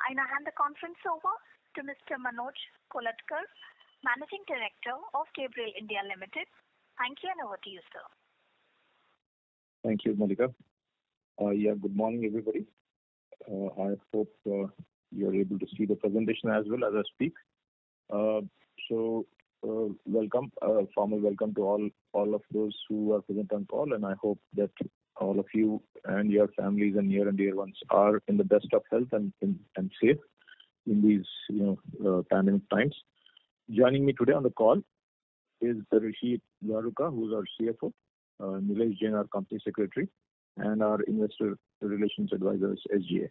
I now hand the conference over to Mr. Manoj Kolhatkar, Managing Director of Gabriel India Limited. Thank you, and over to you, sir. Thank you, Malika. Good morning, everybody. I hope you're able to see the presentation as well as I speak. Welcome, formal welcome to all of those who are present on call, and I hope that all of you and your families and near and dear ones are in the best of health and safe in these pandemic times. Joining me today on the call is Rishi Luharuka, who's our CFO, Nilesh Jain, our Company Secretary, and our Investor Relations Advisors, SGA.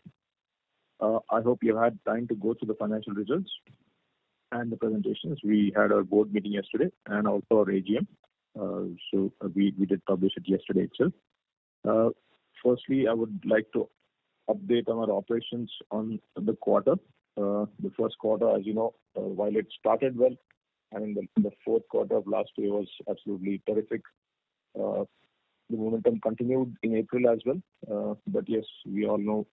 I hope you had time to go through the financial results and the presentations. We had our board meeting yesterday and also our AGM. We did publish it yesterday itself. Firstly, I would like to update on our operations on the quarter. The first quarter, as you know, while it started well, the fourth quarter of last year was absolutely terrific. The momentum continued in April as well. But yes, we all know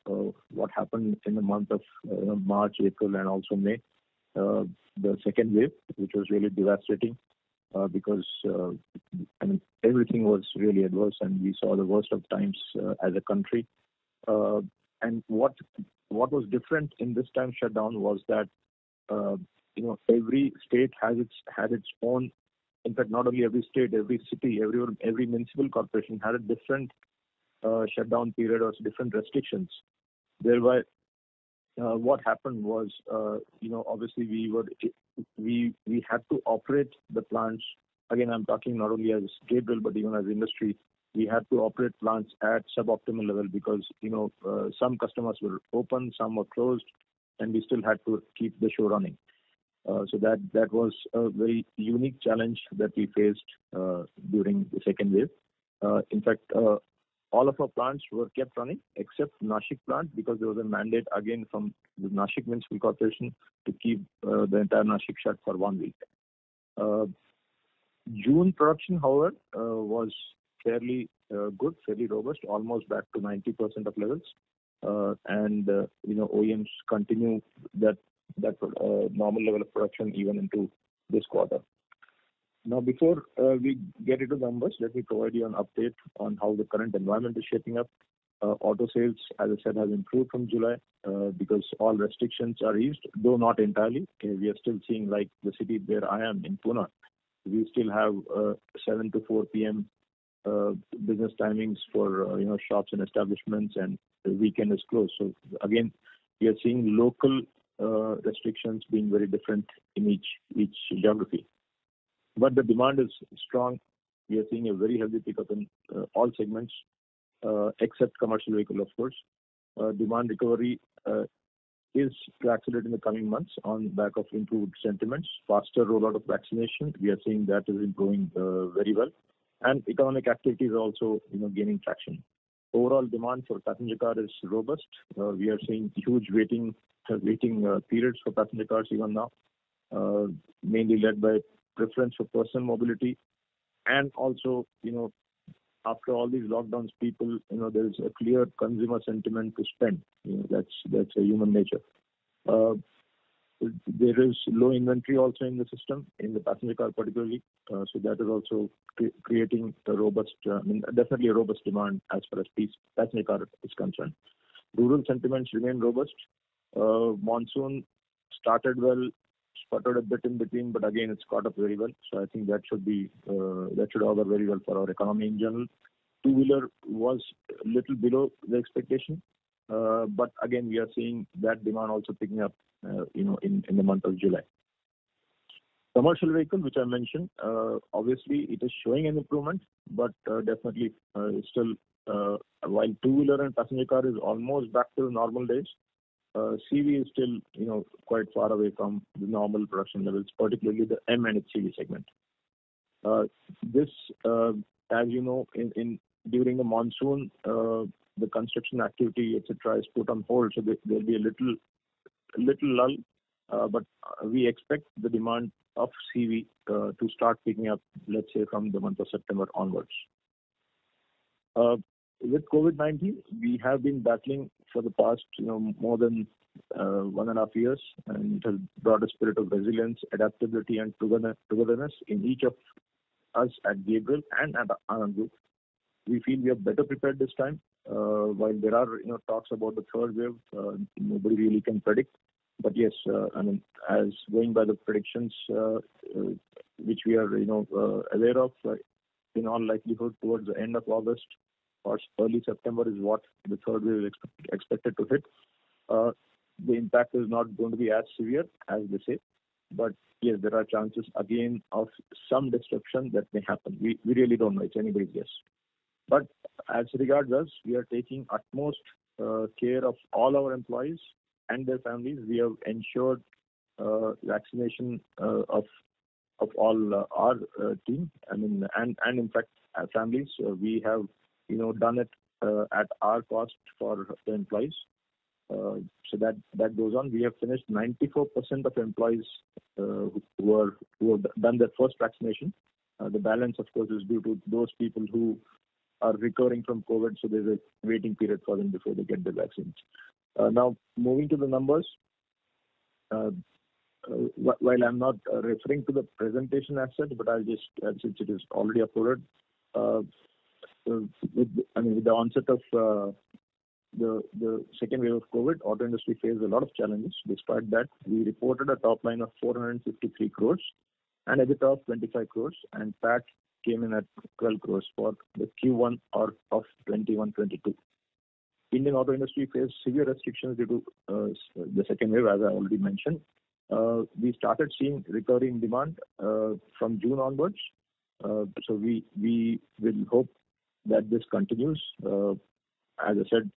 what happened in the month of March, April, and also May. The second wave, which was really devastating because everything was really adverse, and we saw the worst of times as a country. And what was different in this time shutdown was that every state had its own. In fact, not only every state, every city, every municipal corporation had a different shutdown period or different restrictions. Thereby, what happened was, obviously we had to operate the plants. Again, I'm talking not only as Gabriel but even as industry. We had to operate plants at suboptimal level because some customers were open, some were closed, and we still had to keep the show running. So that was a very unique challenge that we faced during the second wave. In fact, all of our plants were kept running except Nashik plant because there was a mandate again from the Nashik Municipal Corporation to keep the entire Nashik shut for 1 week. June production, however, was fairly good, fairly robust, almost back to 90% of levels. OEMs continue that normal level of production even into this quarter. Now, before we get into numbers, let me provide you an update on how the current environment is shaping up. Auto sales, as I said, has improved from July because all restrictions are eased, though not entirely. We are still seeing, like the city where I am in Pune, we still have 7 to 4 p.m. Business timings for shops and establishments, and the weekend is closed. So again, we are seeing local restrictions being very different in each geography. But the demand is strong. We are seeing a very healthy pickup in all segments, except commercial vehicle, of course. Demand recovery is to accelerate in the coming months on back of improved sentiments, faster rollout of vaccination. We are seeing that is improving very well, and economic activity is also gaining traction. Overall demand for passenger car is robust. We are seeing huge waiting periods for passenger cars even now, mainly led by preference for personal mobility, and also after all these lockdowns, people there is a clear consumer sentiment to spend. That's a human nature. There is low inventory also in the system, in the passenger car particularly, so that is also creating a robust, definitely a robust demand as far as passenger car is concerned. Rural sentiments remain robust. Monsoon started well, sputtered a bit in between, but again it's caught up very well. So I think that should augur very well for our economy in general. Two-wheeler was a little below the expectation, but again we are seeing that demand also picking up, in the month of July. Commercial vehicle, which I mentioned, obviously it is showing an improvement, but definitely still, while two-wheeler and passenger car is almost back to normal days, CV is still quite far away from the normal production levels, particularly the M and HCV segment. This, as you know, during the monsoon, the construction activity, etc., is put on hold, so there'll be a little lull, but we expect the demand of CV to start picking up, let's say from the month of September onwards. With COVID-19, we have been battling for the past, more than 1.5 years, and it has brought a spirit of resilience, adaptability, and togetherness in each of us at Gabriel and at Anand Group. We feel we are better prepared this time. While there are talks about the third wave, nobody really can predict. But yes, as going by the predictions which we are aware of, in all likelihood towards the end of August or early September is what the third wave is expected to hit. The impact is not going to be as severe as they say, but yes, there are chances again of some disruption that may happen. We really don't know. It's anybody's guess. But as regards us, we are taking utmost care of all our employees and their families. We have ensured vaccination of all our team. And in fact, our families. We have done it at our cost for the employees. So that goes on. We have finished 94% of employees who have done their first vaccination. The balance, of course, is due to those people who are recovering from COVID, so there's a waiting period for them before they get the vaccines. Now, moving to the numbers, while I'm not referring to the presentation as such, but I'll just, since it is already uploaded, with the onset of the second wave of COVID, auto industry faced a lot of challenges. Despite that, we reported a top line of 453 crores and EBITDA of 25 crores, and PAT came in at 12 crores for the Q1 of 21-22. Indian auto industry faced severe restrictions due to the second wave, as I already mentioned. We started seeing recurring demand from June onwards. So we will hope that this continues. As I said,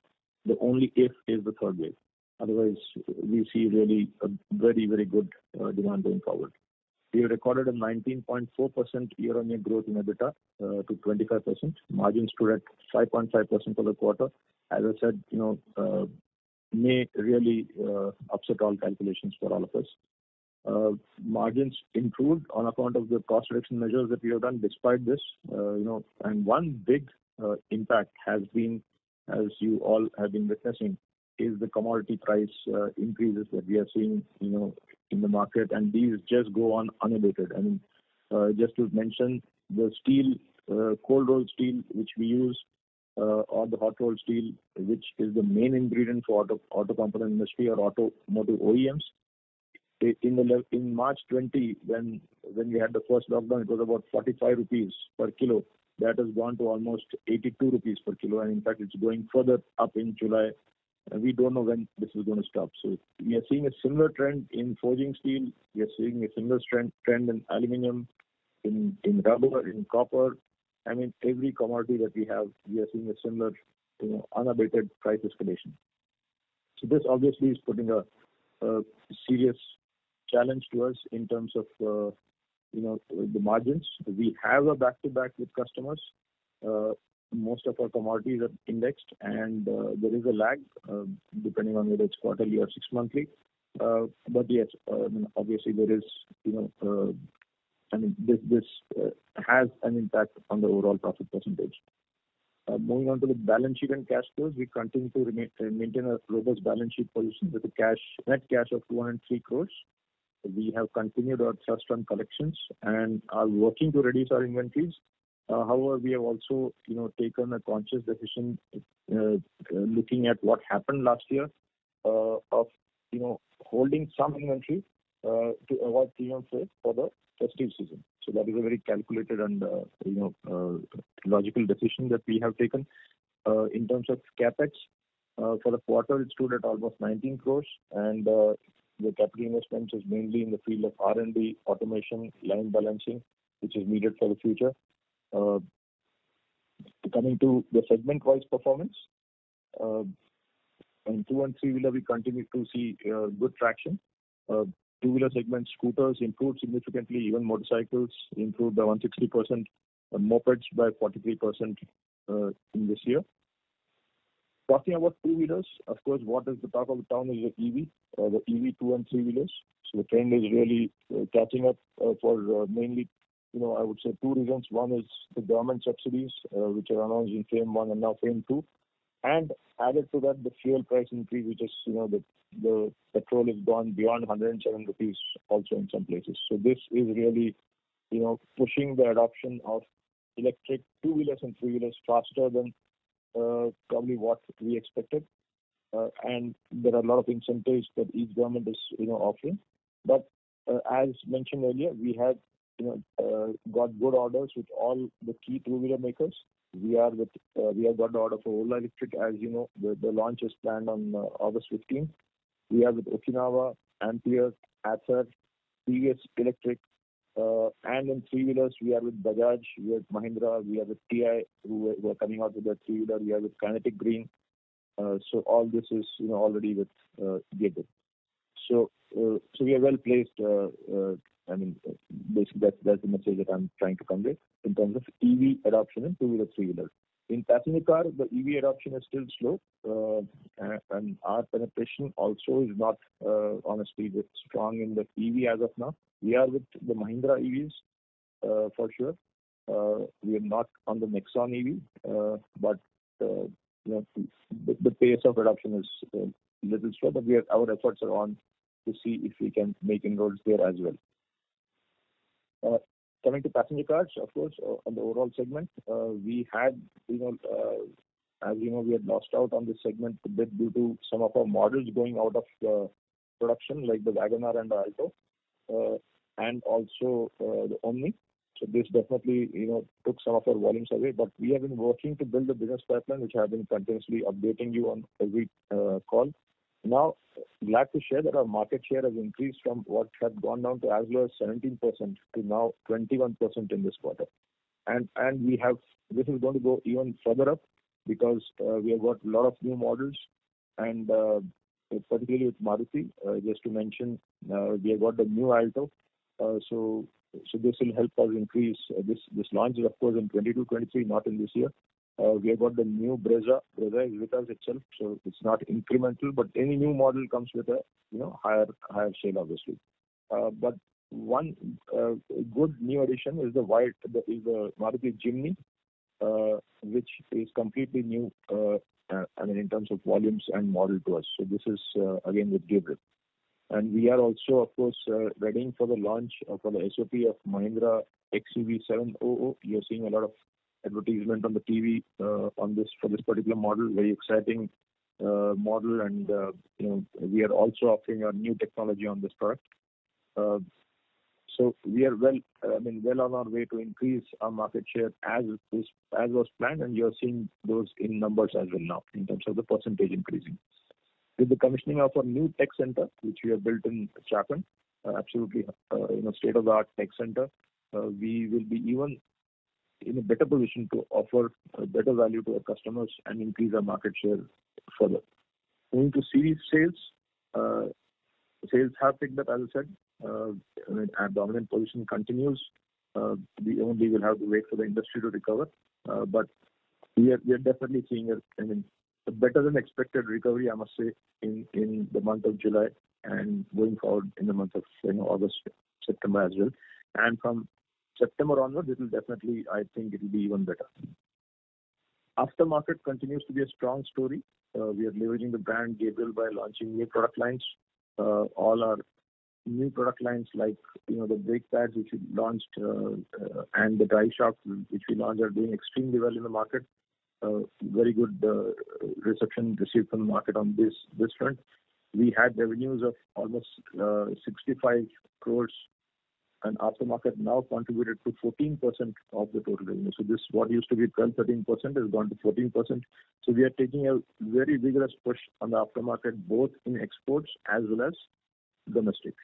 the only if is the third wave. Otherwise, we see really a very, very good demand going forward. We have recorded a 19.4% year-on-year growth in EBITDA to 25%. Margins stood at 5.5% for the quarter. As I said, may really upset all calculations for all of us. Margins improved on account of the cost reduction measures that we have done despite this. And one big impact has been, as you all have been witnessing, is the commodity price increases that we are seeing, in the market, and these just go on unabated. Just to mention, the steel, cold rolled steel, which we use, or the hot rolled steel, which is the main ingredient for auto component industry or automotive OEMs. In March 20, when we had the first lockdown, it was about 45 rupees per kilo. That has gone to almost 82 rupees per kilo, and in fact, it's going further up in July. We don't know when this is going to stop. So we are seeing a similar trend in forging steel. We are seeing a similar trend in aluminium, in rubber, in copper. Every commodity that we have, we are seeing a similar, unabated price escalation. So this obviously is putting a serious challenge to us in terms of, the margins. We have a back-to-back with customers. Most of our commodities are indexed, and there is a lag depending on whether it's quarterly or 6 monthly. But yes, obviously there is, this has an impact on the overall profit percentage. Moving on to the balance sheet and cash flows, we continue to maintain a robust balance sheet position with a net cash of 203 crores. We have continued our thrust on collections and are working to reduce our inventories. However, we have also, taken a conscious decision, looking at what happened last year, of, holding some inventory to avoid premium freight for the festive season. So that is a very calculated and, logical decision that we have taken. In terms of capex, for the quarter, it stood at almost 19 crores, and the capital investments is mainly in the field of R&D, automation, line balancing, which is needed for the future. Coming to the segment-wise performance, in 2 and 3-wheeler, we continue to see good traction. 2-wheeler segment, scooters improved significantly, even motorcycles improved by 160%, mopeds by 43% in this year. Talking about 2-wheelers, of course, what is the talk of the town is the EV, the EV 2 and 3-wheelers. So the trend is really catching up for mainly, I would say 2 reasons. One is the government subsidies, which are announced in FAME 1 and now FAME 2. And added to that, the fuel price increase, which is, the petrol has gone beyond 107 rupees also in some places. So this is really, pushing the adoption of electric two-wheelers and three-wheelers faster than probably what we expected. And there are a lot of incentives that each government is, offering. But as mentioned earlier, we have, got good orders with all the key two-wheeler makers. We have got the order for Ola Electric, as you know, the launch is planned on August 15th. We are with Okinawa, Ampere, Ather, TVS Electric, and in three-wheelers, we are with Bajaj, we are with Mahindra, we are with TI, who are coming out with their three-wheeler, we are with Kinetic Green. So all this is, already with Gabriel. So we are well placed. Basically that's the message that I'm trying to convey in terms of EV adoption in two-wheeler, three-wheeler. In passenger car, the EV adoption is still slow, and our penetration also is not, honestly, strong in the EV as of now. We are with the Mahindra EVs for sure. We are not on the Nexon EV, but the pace of adoption is a little slow. But our efforts are on to see if we can make inroads there as well. Coming to passenger cars, of course, on the overall segment, we had, as you know, we had lost out on this segment a bit due to some of our models going out of production, like the WagonR and the Alto, and also the Omni. So this definitely, took some of our volumes away. But we have been working to build a business pipeline, which I have been continuously updating you on every call. Now, glad to share that our market share has increased from what had gone down to as low as 17% to now 21% in this quarter. And this is going to go even further up because we have got a lot of new models, and particularly with Maruti, just to mention, we have got the new Alto. So this will help us increase. This launch is of course in 22-23, not in this year. We have got the new Brezza. Brezza is with us itself, so it's not incremental, but any new model comes with a higher sale, obviously. But one good new addition is the Maruti Jimny, which is completely new. In terms of volumes and model to us. So this is again with Gabriel. And we are also, of course, readying for the launch for the SOP of Mahindra XUV 700. You're seeing a lot of advertisement on the TV for this particular model. Very exciting model, and we are also offering a new technology on this product. So we are well on our way to increase our market share as was planned, and you're seeing those in numbers as well now in terms of the percentage increasing. With the commissioning of our new tech center, which we have built in Chakan, absolutely state-of-the-art tech center, we will be even in a better position to offer a better value to our customers and increase our market share further. Moving to series sales, sales have picked up, as I said. Our dominant position continues. We only will have to wait for the industry to recover, but we are definitely seeing a better than expected recovery, I must say, in the month of July and going forward in the month of August, September as well. And from September onwards, it will definitely, I think it will be even better. Aftermarket continues to be a strong story. We are leveraging the brand Gabriel by launching new product lines. All our new product lines like the brake pads which we launched and the drive shafts which we launched are doing extremely well in the market. Very good reception received from the market on this front. We had revenues of almost 65 crores, and aftermarket now contributed to 14% of the total revenue. So this, what used to be 12-13%, has gone to 14%. So we are taking a very vigorous push on the aftermarket, both in exports as well as domestic.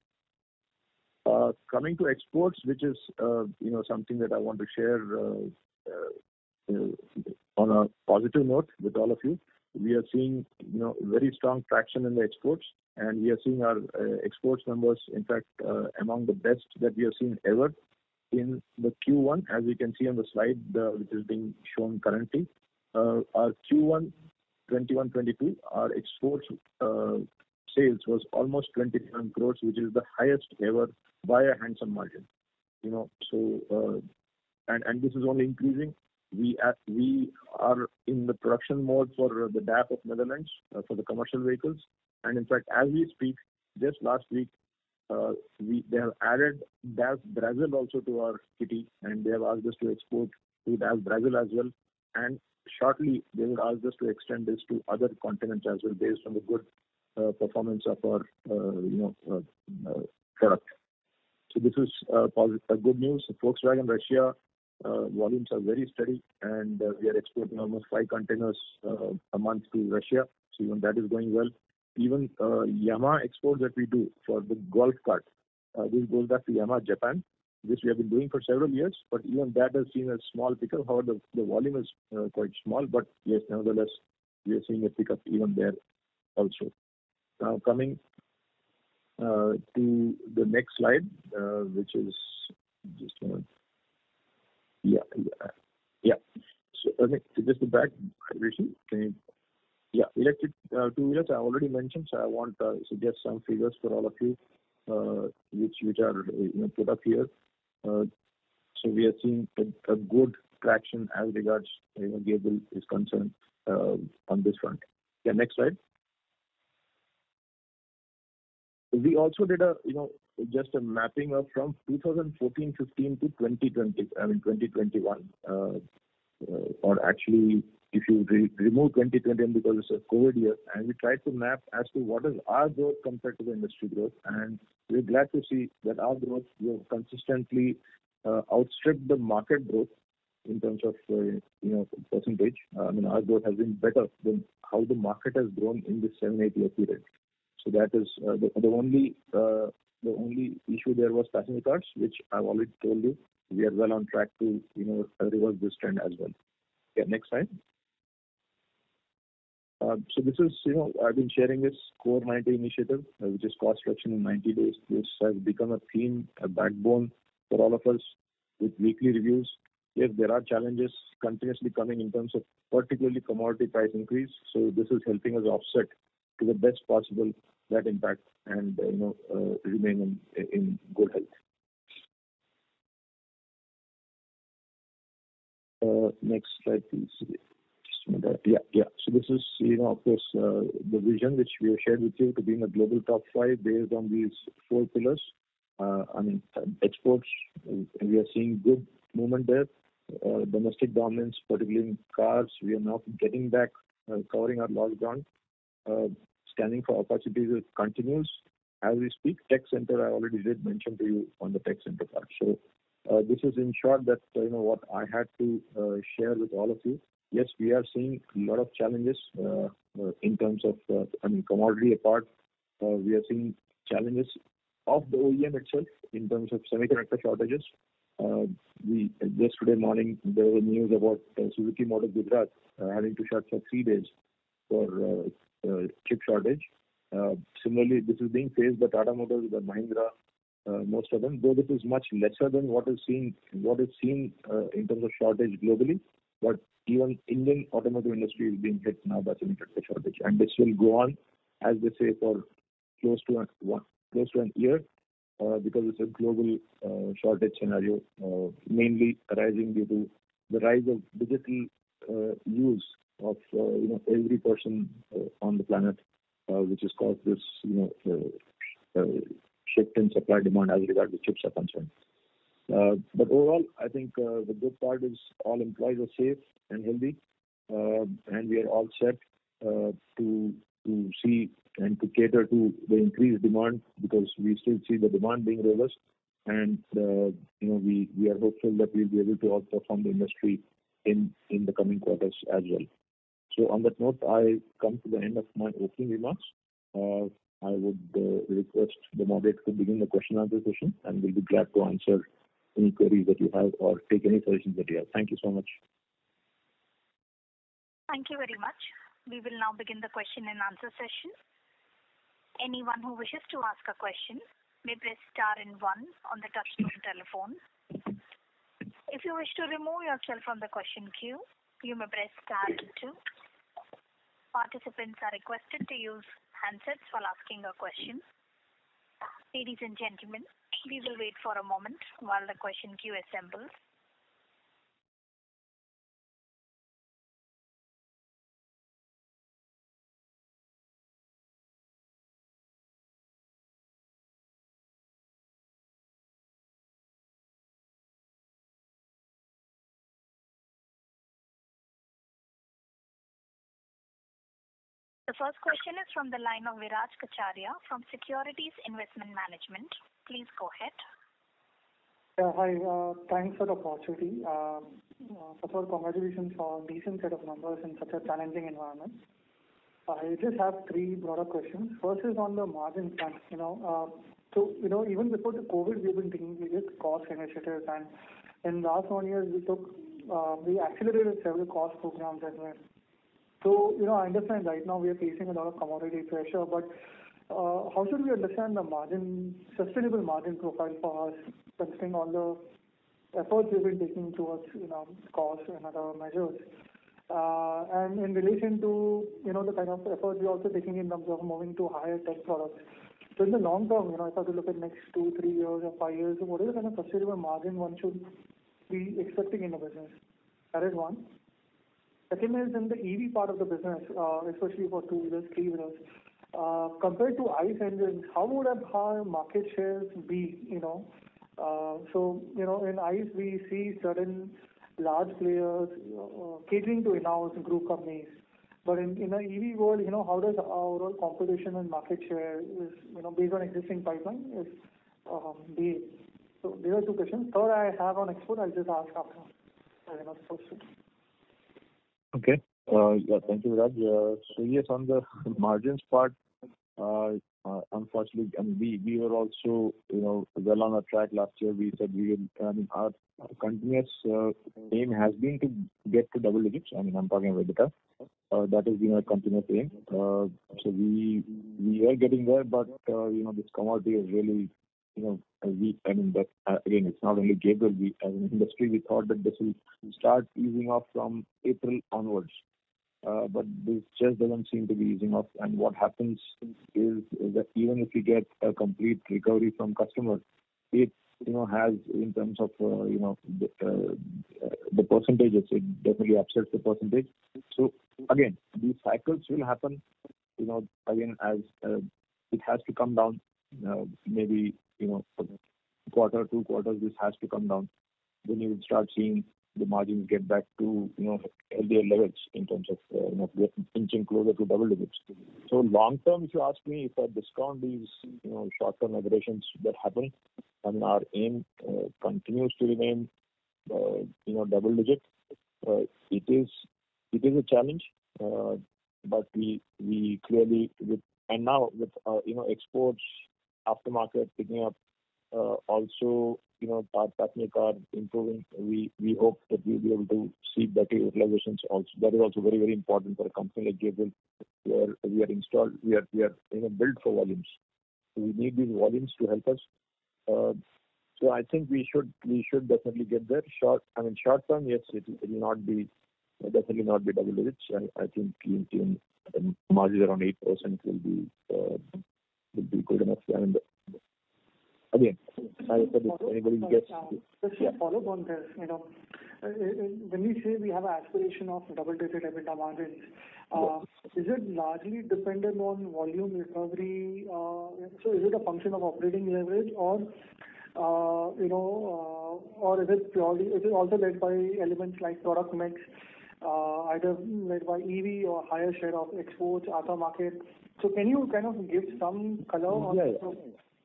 Coming to exports, which is something that I want to share on a positive note with all of you. We are seeing very strong traction in the exports, and we are seeing our exports numbers, in fact, among the best that we have seen ever in the Q1, as you can see on the slide which is being shown currently. Our Q1 21-22, our exports sales was almost 27 crores, which is the highest ever by a handsome margin. And this is only increasing. We are in the production mode for the DAF of Netherlands for the commercial vehicles. And in fact, as we speak, just last week, they have added DAF Brazil also to our kitty, and they have asked us to export to DAF Brazil as well. And shortly, they will ask us to extend this to other continents as well, based on the good performance of our product. So this is good news. Volkswagen Russia volumes are very steady, and we are exporting almost 5 containers a month to Russia. So even that is going well. Even Yamaha exports that we do for the Golf cart, this goes back to Yamaha Japan. This we have been doing for several years, but even that has seen a small pickup. However, the volume is quite small, but yes, nevertheless, we are seeing a pickup even there also. Now coming to the next slide, which is just a minute. Yeah. So I think just the back, Rishi, can you? Yeah, electric two-wheelers I already mentioned, so I want to suggest some figures for all of you, which are put up here. So we are seeing a good traction as regards Gabriel is concerned on this front. Yeah, next slide. We also did just a mapping of from 2014-15 to 2020, 2021, or actually if you remove 2020 because it's a COVID year, and we tried to map as to what is our growth compared to the industry growth, and we're glad to see that our growth will consistently outstrip the market growth in terms of percentage. Our growth has been better than how the market has grown in this 7-8 year period. So that is the only issue there was passenger cars, which I've already told you. We are well on track to reverse this trend as well. Yeah, next slide. So this is I've been sharing this Core 90 initiative, which is cost reduction in 90 days. This has become a theme, a backbone for all of us with weekly reviews. Yes, there are challenges continuously coming in terms of particularly commodity price increase. So this is helping us offset to the best possible that impact and remain in good health. Next slide, please. Yeah. So this is, of course, the vision which we have shared with you to be in a global top 5 based on these 4 pillars. Exports, we are seeing good movement there. Domestic dominance, particularly in cars, we are now getting back, covering our lost ground. Scanning for opportunities continues as we speak. Tech center, I already did mention to you on the tech center part. So this is in short that what I had to share with all of you. Yes, we are seeing a lot of challenges in terms of commodity apart. We are seeing challenges of the OEM itself in terms of semiconductor shortages. Yesterday morning there was news about Suzuki Motor Gujarat having to shut for 3 days for chip shortage. Similarly, this is being faced by Tata Motors, by Mahindra, most of them. Though this is much lesser than what is seen in terms of shortage globally, but even Indian automotive industry is being hit now by semiconductor shortage, and this will go on, as they say, for close to an year, because it's a global shortage scenario, mainly arising due to the rise of digital use of every person on the planet, which has caused this shift in supply demand as regards to chips are concerned. But overall, I think the good part is all employees are safe and healthy, and we are all set to see and to cater to the increased demand, because we still see the demand being robust, and we are hopeful that we'll be able to outperform the industry in the coming quarters as well. So on that note, I come to the end of my opening remarks. I would request the moderator to begin the question and answer session, and we'll be glad to answer any queries that you have or take any suggestions that you have. Thank you so much. Thank you very much. We will now begin the question and answer session. Anyone who wishes to ask a question may press star and 1 on the touchtone telephone. If you wish to remove yourself from the question queue, you may press star and 2. Participants are requested to use handsets while asking a question. Ladies and gentlemen, we will wait for a moment while the question queue assembles. The first question is from the line of Viraj Kacharia from Securities Investment Management. Please go ahead. Yeah, hi. Thanks for the opportunity. First of all, congratulations for a decent set of numbers in such a challenging environment. I just have three broader questions. First is on the margin front. Even before the COVID, we've been taking various cost initiatives, and in the last 1 year, we accelerated several cost programs as well. So, I understand right now we are facing a lot of commodity pressure, but how should we understand the sustainable margin profile for us, considering all the efforts we've been taking towards, cost and other measures? And in relation to, the kind of efforts we're also taking in terms of moving to higher tech products. So in the long term, if I have to look at next 2, 3 years or 5 years, what is the kind of sustainable margin one should be expecting in the business? That is one. Second is in the EV part of the business, especially for 2-wheelers, 3-wheelers. Compared to ICE engines, how would our market shares be, So, in ICE we see certain large players catering to in-house group companies. But in the EV world, how does our overall competition and market share is, based on existing pipeline is be? So these are two questions. Third I have on export, I'll just ask after. The first one. Okay. Thank you, Raj. So yes, on the margins part, unfortunately, we were also, well on our track last year. We said our continuous aim has been to get to double digits. I'm talking about EBITDA. That has been our continuous aim. So we are getting there, but this commodity is really, weak. That again, it's not only Gabriel. We, as an industry, we thought that this will start easing off from April onwards. But this just doesn't seem to be easing off. And what happens is that even if we get a complete recovery from customers, it has, in terms of the percentages, it definitely upsets the percentage. So again, these cycles will happen. Again, as it has to come down. Maybe quarter, 2 quarters, this has to come down. Then you will start seeing the margins get back to healthier levels in terms of inching closer to double digits. So long term, if you ask me, if I discount these short-term aberrations that happen, and our aim continues to remain double digit, it is a challenge. But we clearly now with exports, aftermarket picking up, also our passenger car improving, we hope that we'll be able to see better utilizations also. That is also very, very important for a company like Gabriel, where we are built for volumes. So we need these volumes to help us. So I think we should definitely get there. Short term, yes, it will definitely not be double digits. I think in margins around 8% will be good enough. And again, I said if anybody gets... Just a follow-up on this. When we say we have an aspiration of double-digit EBITDA margins, is it largely dependent on volume recovery? So is it a function of operating leverage, or is it also led by elements like product mix, either led by EV or higher share of exports, aftermarket? So can you kind of give some color on the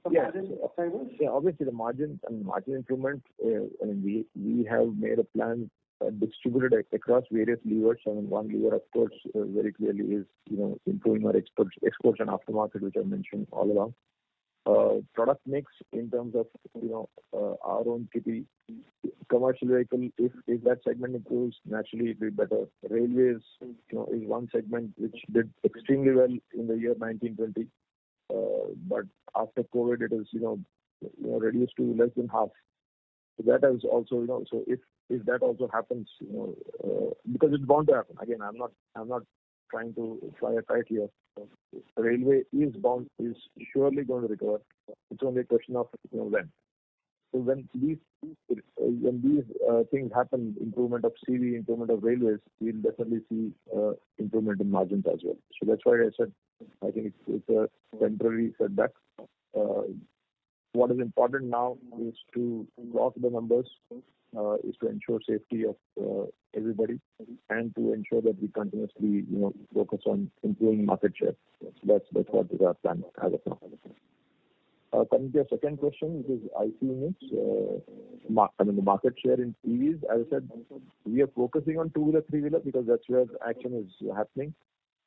margin drivers? Yeah, obviously the margin improvement. We have made a plan distributed across various levers. One lever, of course, very clearly is improving our exports and aftermarket, which I mentioned all along. Product mix in terms of our own kitty, commercial vehicle. If that segment improves, naturally it will be better. Railways, is one segment which did extremely well in the year 1920. But after COVID, it is reduced to less than half. So that is also so if that also happens, because it's bound to happen. Again, I'm not trying to fly a kite here. Railway is surely going to recover. It's only a question of when. So when these things happen, improvement of CV, improvement of railways, we'll definitely see improvement in margins as well. So that's why I said I think it's a temporary setback. What is important now is to clock the numbers, is to ensure safety of everybody and to ensure that we continuously, focus on improving market share. That's what is our plan as of now. Coming to your second question, which is IC units, the market share in TVs, as I said, we are focusing on two-wheeler, three-wheeler because that's where action is happening.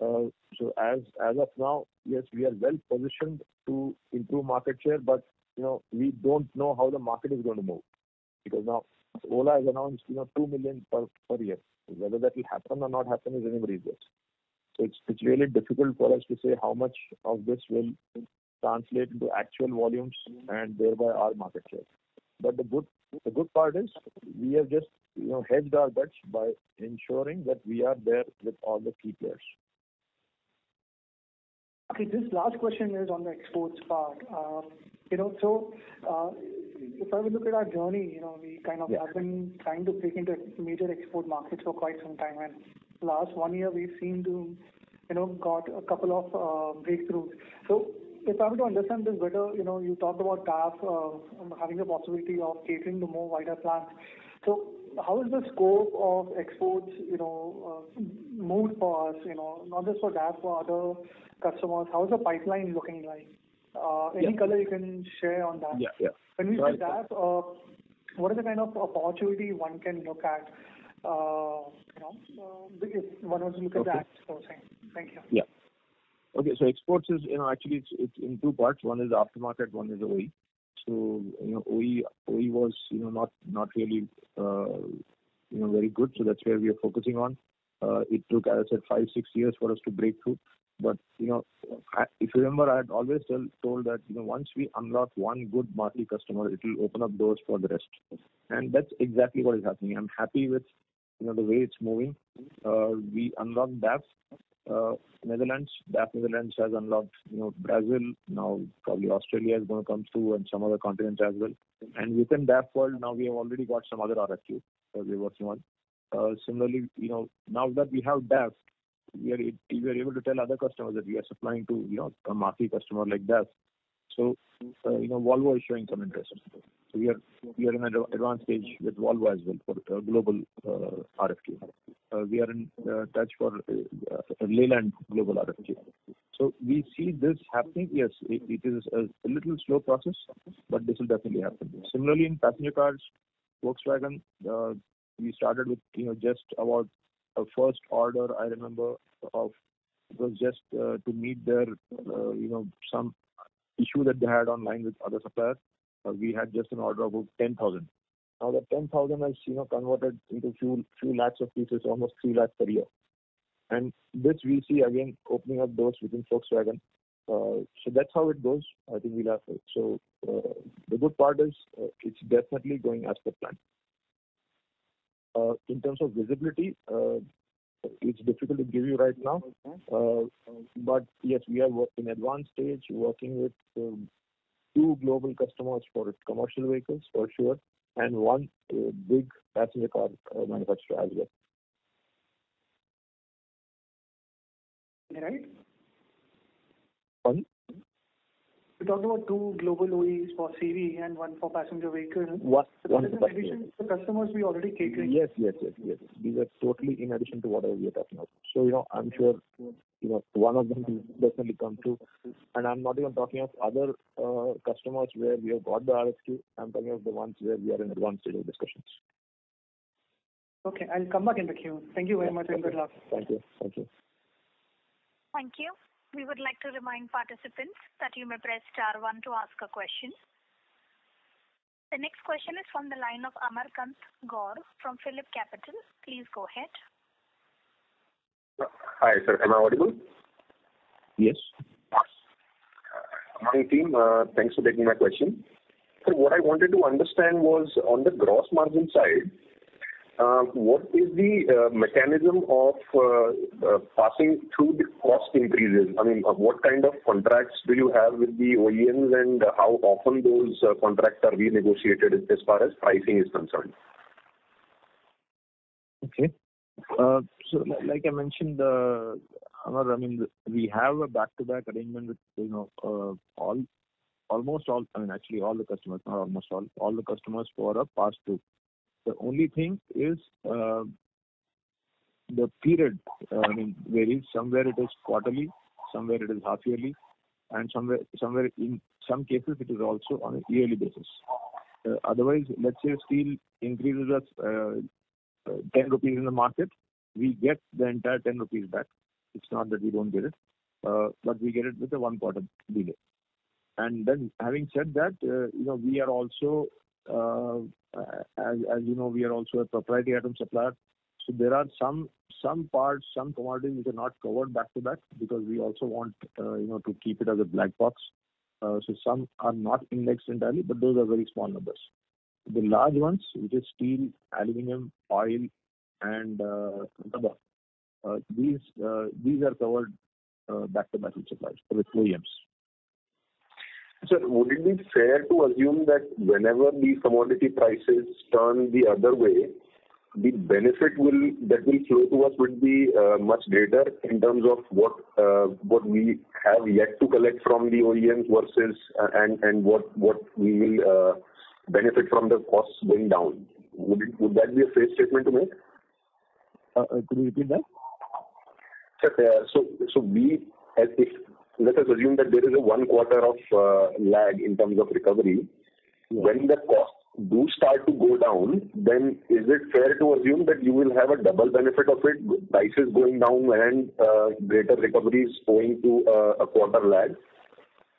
So as of now, yes, we are well positioned to improve market share, but we don't know how the market is going to move because now Ola has announced 2 million per year. Whether that will happen or not happen is anybody's guess. So it's really difficult for us to say how much of this will translate into actual volumes and thereby our market share. But the good part is we have just hedged our bets by ensuring that we are there with all the key players. Okay, this last question is on the exports part. So if I would look at our journey, we kind of have been trying to break into major export markets for quite some time, and last 1 year we've seen to got a couple of breakthroughs. So if I were to understand this better, you talked about DAF having the possibility of catering to more wider plants. So how is the scope of exports, moved for us, not just for DAF, for other customers? How is the pipeline looking like? Any color you can share on that? Yeah. When we say DAF, what is the kind of opportunity one can look at? If one was to look at that sort of thing. Thank you. Yeah. Okay, so exports is, actually it's in two parts. One is aftermarket, one is OE. So, OE was, not really, very good. So that's where we are focusing on. It took, as I said, 5-6 years for us to break through. But, if you remember, I had always told that, once we unlock one good marquee customer, it will open up doors for the rest. And that's exactly what is happening. I'm happy with, the way it's moving. We unlocked DAF. Netherlands has unlocked, Brazil. Now probably Australia is going to come through and some other continents as well. And within DAF world, now we have already got some other RFQ that we're working on. Similarly, now that we have DAF, we are able to tell other customers that we are supplying to, a marquee customer like DAF. So, Volvo is showing some interest. So we are in an advanced stage with Volvo as well for global RFQ. We are in touch for Leyland global RFQ. So we see this happening. Yes, it is a little slow process, but this will definitely happen. Similarly, in passenger cars, Volkswagen, we started with just about a first order. I remember of it was just to meet their some issue that they had online with other suppliers. We had just an order of about 10,000. Now that 10,000 has converted into few lakhs of pieces, almost 3 lakhs per year. And this we see again opening up doors within Volkswagen. So that's how it goes. I think we'll have to. So the good part is it's definitely going as per plan. In terms of visibility, it's difficult to give you right now. But yes, we are in advanced stage working with 2 global customers for commercial vehicles for sure, and one big passenger car manufacturer as well. Right? Pardon? We talked about 2 global OEs for CV and 1 for passenger vehicle. One in addition to the customers we already catering. Yes. These are totally in addition to whatever we are talking about. So, I'm sure, one of them will definitely come through. And I'm not even talking of other customers where we have got the RFQ. I'm talking of the ones where we are in advanced stage of discussions. Okay, I'll come back in the queue. Thank you very much and good luck. Thank you. Thank you. We would like to remind participants that you may press star 1 to ask a question. The next question is from the line of Amarkant Gaur from Phillip Capital. Please go ahead. Hi, sir. Am I audible? Yes. Morning, team. Thanks for taking my question. So what I wanted to understand was on the gross margin side, what is the mechanism of passing through the cost increases? I mean, what kind of contracts do you have with the OEMs and how often those contracts are renegotiated as far as pricing is concerned? Okay. So like I mentioned, Amar, we have a back-to-back arrangement with, almost all, actually all the customers, not almost all the customers for a pass-through The only thing is the period. Varies. Somewhere it is quarterly, somewhere it is half yearly, and somewhere in some cases it is also on a yearly basis. Otherwise, let's say steel increases us 10 rupees in the market, we get the entire 10 rupees back. It's not that we don't get it, but we get it with a 1 quarter delay. And then, having said that, we are also, as you know, we are also a proprietary atom supplier. So there are some parts, some commodities which are not covered back to back because we also want, to keep it as a black box. So some are not indexed entirely, but those are very small numbers. The large ones, which is steel, aluminum, oil, and rubber, these are covered back to back with suppliers with OEMs. Sir, would it be fair to assume that whenever these commodity prices turn the other way, the benefit that will flow to us would be much greater in terms of what we have yet to collect from the OEMs versus and what we will benefit from the costs going down? Would that be a fair statement to make? Could you repeat that? Sir, so we, let us assume that there is a 1 quarter of lag in terms of recovery. Yeah. When the costs do start to go down, then is it fair to assume that you will have a double benefit of it, prices going down and greater recoveries owing to a quarter lag?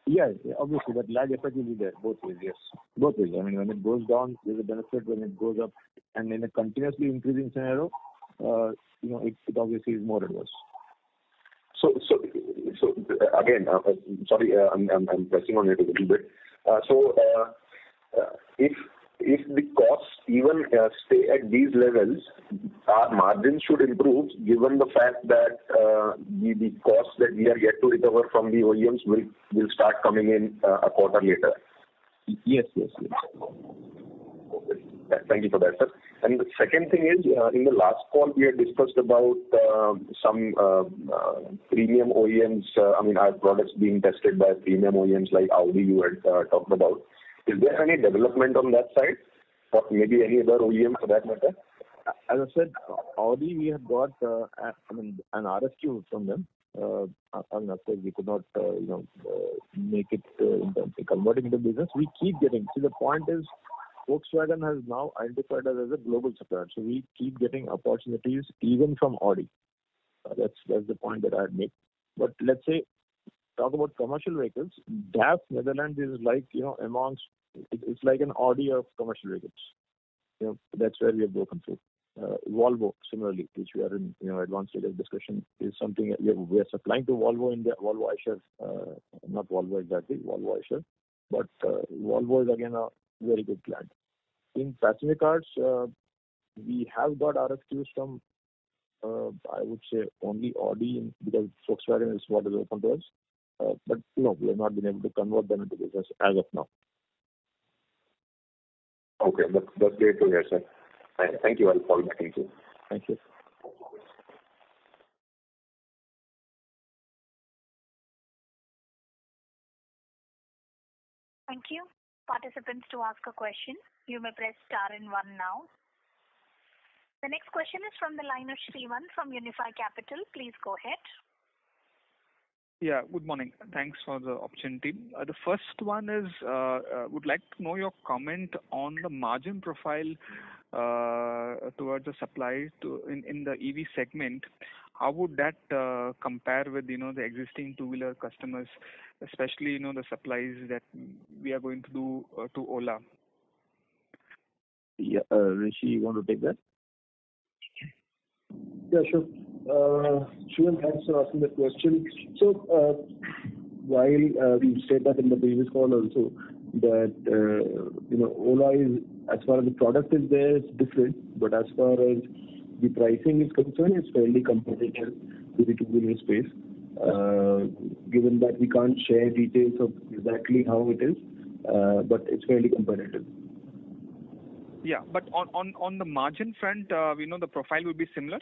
Yeah, obviously that lag effect will be there both ways. Yes, both ways. When it goes down, there's a benefit. When it goes up, and in a continuously increasing scenario, it obviously is more adverse. So again, sorry, I'm pressing on it a little bit. If the costs even stay at these levels, our margins should improve given the fact that the costs that we are yet to recover from the OEMs will start coming in a quarter later. Yes. Okay. Thank you for that, sir. And the second thing is, in the last call we had discussed about some premium OEMs, our products being tested by premium OEMs like Audi you had talked about. Is there any development on that side, or maybe any other OEM for that matter? As I said, Audi, we have got an RFQ from them. Of course, we could not, make it in terms of converting into business. We keep getting. See, the point is, Volkswagen has now identified us as a global supplier, so we keep getting opportunities even from Audi. That's the point that I had made. But let's say, talk about commercial vehicles. DAF Netherlands is like, it's like an Audi of commercial vehicles. That's where we have broken through. Volvo, similarly, which we are in, advanced stage of discussion, is something we are supplying to Volvo in the Volvo Eicher, not Volvo exactly, Volvo Eicher, but Volvo is again a very good client. In passenger cars, we have got RFQs from, I would say, only Audi, because Volkswagen is what is open to us. But no, we have not been able to convert them into business as of now. Okay, that's great to hear, sir. Thank you. I'll call back in soon. Thank you. Thank you. Participants, to ask a question, you may press star and 1 now. The next question is from the line of Shrivan from Unifi Capital. Please go ahead. Yeah, good morning. Thanks for the opportunity. The first one is, would like to know your comment on the margin profile towards the supply in the EV segment. How would that compare with the existing two-wheeler customers, especially the supplies that we are going to do to Ola? Yeah, Rishi, you want to take that? Yeah, sure. Shrivan, thanks for asking the question. So, while we said that in the previous call also, that Ola is, as far as the product is there, it's different, but as far as the pricing is concerned, it's fairly competitive with the two-wheeler space. Given that we can't share details of exactly how it is, but it's fairly competitive. Yeah, but on the margin front, we know the profile will be similar,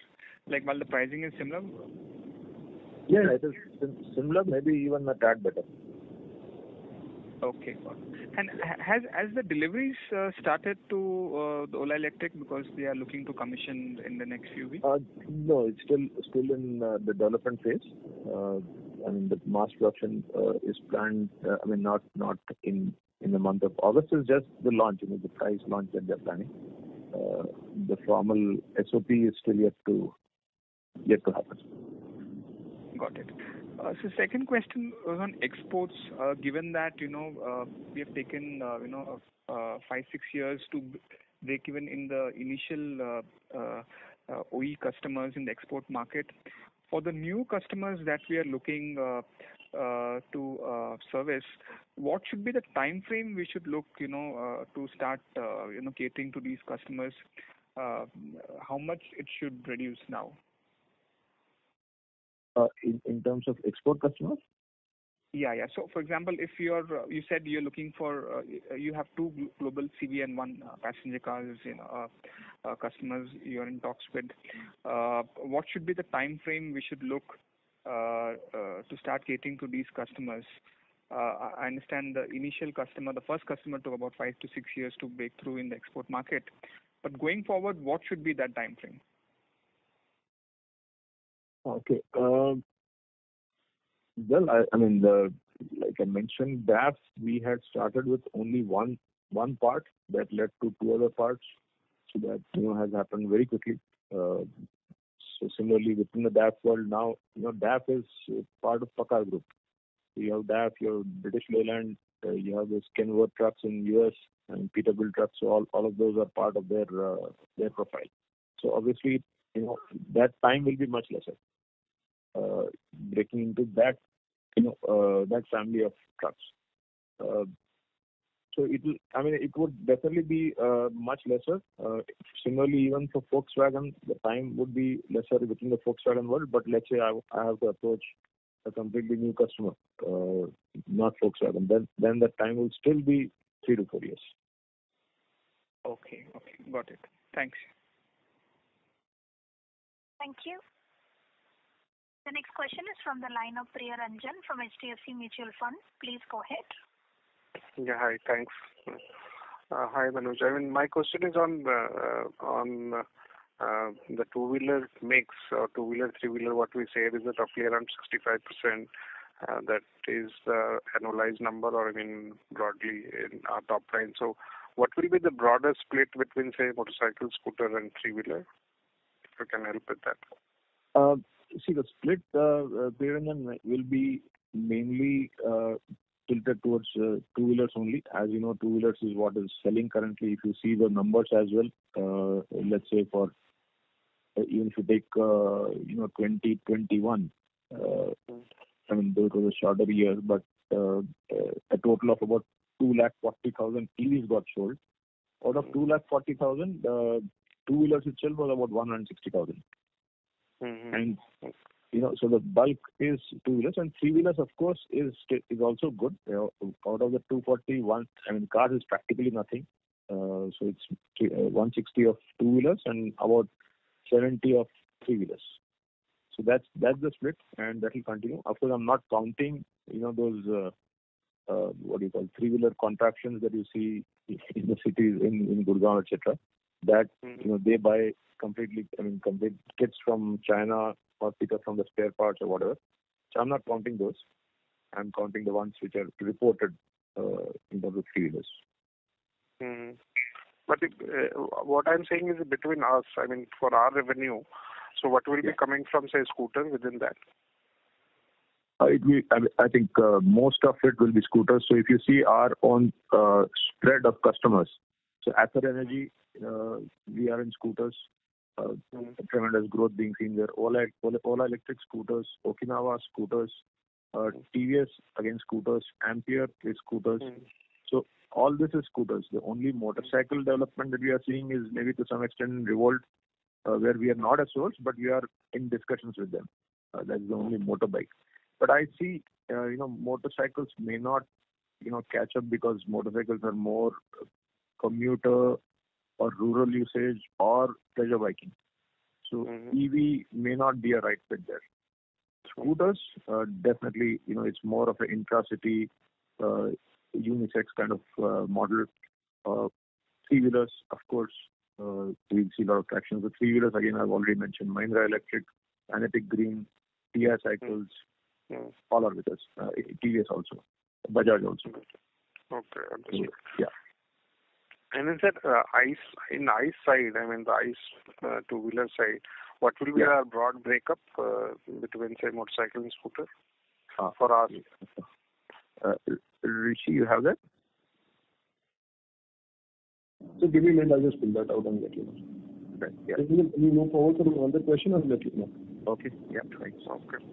like while the pricing is similar. Yeah, it is similar, maybe even a tad better. Okay. And has the deliveries started to the Ola Electric, because they are looking to commission in the next few weeks? No, it's still in the development phase. I mean, the mass production is planned. Not in the month of August. Is just the launch, the price launch that they're planning. The formal SOP is still yet to happen. Got it. So second question was on exports. Given that we have taken 5-6 years to break even in the initial OE customers in the export market, for the new customers that we are looking to service, what should be the time frame we should look to start catering to these customers? How much it should reduce now? In terms of export customers? Yeah. So, for example, if you said you're looking for, you have 2 global CV and 1 passenger cars, customers you're in talks with. What should be the time frame we should look to start catering to these customers? I understand the initial customer, the first customer, took about 5 to 6 years to break through in the export market. But going forward, what should be that time frame? Okay. Like I mentioned, DAF, we had started with only one part that led to 2 other parts. So that has happened very quickly. So similarly, within the DAF world now, DAF is part of PACCAR Group. So you have DAF, you have British Leyland, you have this Kenworth trucks in US and Peterbilt trucks. So all of those are part of their profile. So obviously, that time will be much lesser. Breaking into that family of trucks. So it would definitely be much lesser. Similarly, even for Volkswagen, the time would be lesser within the Volkswagen world. But let's say I have to approach a completely new customer, not Volkswagen, then the time will still be 3 to 4 years. Okay, got it. Thanks. Thank you. The next question is from the line of Priya Ranjan from HDFC Mutual Fund. Please go ahead. Yeah, hi. Thanks. Hi, Manoj. My question is on the two-wheeler mix or two-wheeler, three-wheeler. What we say is that roughly around 65%. That is the annualized number, or broadly in our top line. So, what will be the broader split between, say, motorcycle, scooter, and three-wheeler? If you can help with that. See, the split will be mainly tilted towards two-wheelers only. As you know, two-wheelers is what is selling currently. If you see the numbers as well, let's say for even if you take 2021, those were a shorter year, but a total of about 240,000 EVs got sold. Out of 240,000, two-wheelers itself was about 160,000. And so the bulk is two-wheelers, and three-wheelers, of course, is also good. Out of the 241, cars is practically nothing. So it's 160 of two-wheelers and about 70 of three-wheelers. So that's the split, and that will continue. Of course, I'm not counting those three-wheeler contractions that you see in the cities in Gurgaon, etc. That they buy complete kits from China or pick up from the spare parts or whatever. So I'm not counting those. I'm counting the ones which are reported in terms of three-wheelers. But what I'm saying is between us, for our revenue, so what will be coming from, say, scooter within that? I think most of it will be scooters. So if you see our own spread of customers, so Ather Energy, we are in scooters. Tremendous growth being seen there. Ola Electric scooters, Okinawa scooters, TVS again scooters, Ampere is scooters. So all this is scooters. The only motorcycle development that we are seeing is maybe to some extent in Revolt, where we are not a source, but we are in discussions with them. That's the only motorbike. But I see, motorcycles may not, catch up because motorcycles are more commuter or rural usage or pleasure biking. So EV may not be a right fit there. Scooters, definitely, it's more of an intra-city, unisex kind of model. Three-wheelers, of course, we see a lot of traction. The three-wheelers, again, I've already mentioned Mahindra Electric, Kinetic Green, TI Cycles, all are with us. TVS also, Bajaj also. Okay, understood. Yeah. And in that ICE side, I mean the ICE two-wheeler side, what will be our broad breakup between, say, motorcycle and scooter for us? Rishi, you have that? So give me a minute, I'll just pull that out and let you know. Okay. Yeah. Can you move forward to another question or let you know? Okay. Yeah. Thanks. Okay.